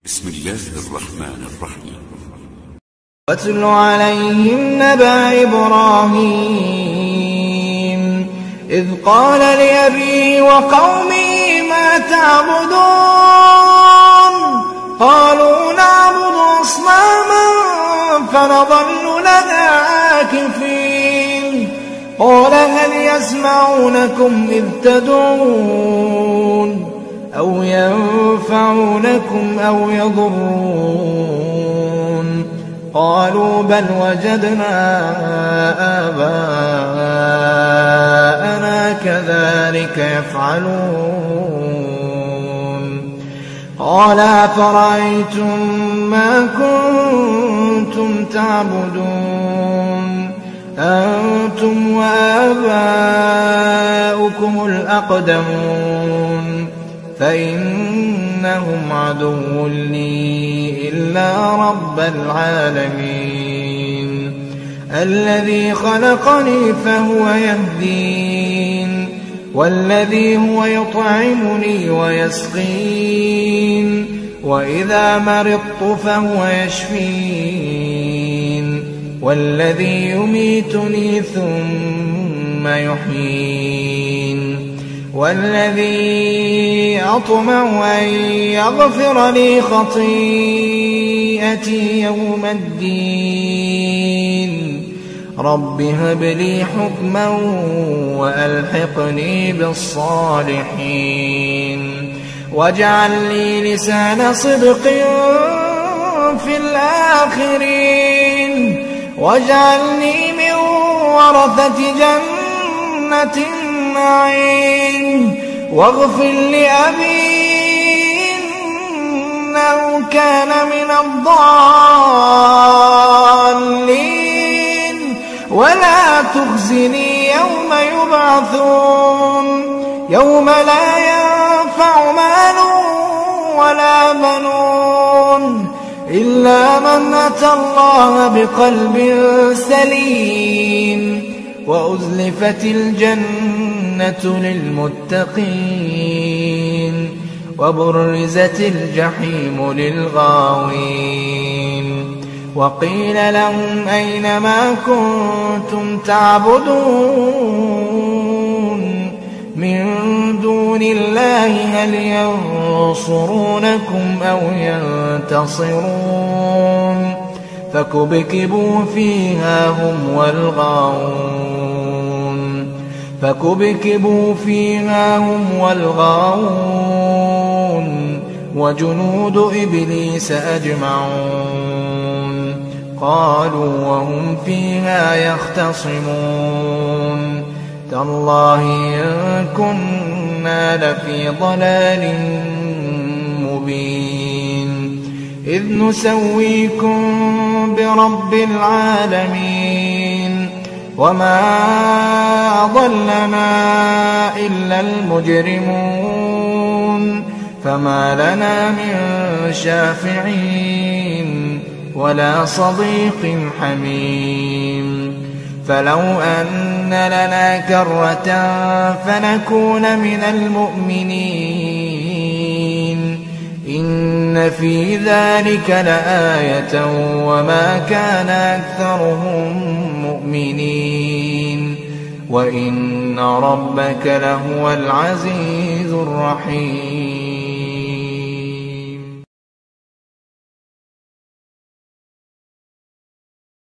بسم الله الرحمن الرحيم. واتل عليهم نبأ إبراهيم إذ قال لأبيه وقومه ما تعبدون قالوا نعبد أصناما فنظل لها عاكفين قال هل يسمعونكم إذ تدعون أو ينفعونكم أو يضرون قالوا بل وجدنا آباءنا كذلك يفعلون قال أفرأيتم ما كنتم تعبدون أنتم وآباؤكم الأقدمون فإنهم عدو لي إلا رب العالمين الذي خلقني فهو يهدين والذي هو يطعمني ويسقين وإذا مرضت فهو يشفين والذي يميتني ثم يحيين والذي أطمع أن يغفر لي خطيئتي يوم الدين رب هب لي حكما وألحقني بالصالحين واجعل لي لسان صدق في الآخرين واجعلني من ورثة جنة النعيم واغفر لأبي إنه كان من الضالين ولا تخزني يوم يبعثون يوم لا ينفع مال ولا بنون إلا من أتى الله بقلب سليم وأزلفت الجنة للمتقين وبرزت الجحيم للغاوين وقيل لهم أين ما كنتم تعبدون من دون الله هل ينصرونكم أو ينتصرون فكبكبوا فيها هم والغاوون وجنود إبليس أجمعون قالوا وهم فيها يختصمون تالله إن كنا لفي ضلال مبين إذ نسويكم برب العالمين وما أضلنا إلا المجرمون فما لنا من شافعين ولا صديق حميم فلو أن لنا كرة فنكون من المؤمنين إن في ذلك لآية وما كان أكثرهم مؤمنين وإن ربك لهو العزيز الرحيم.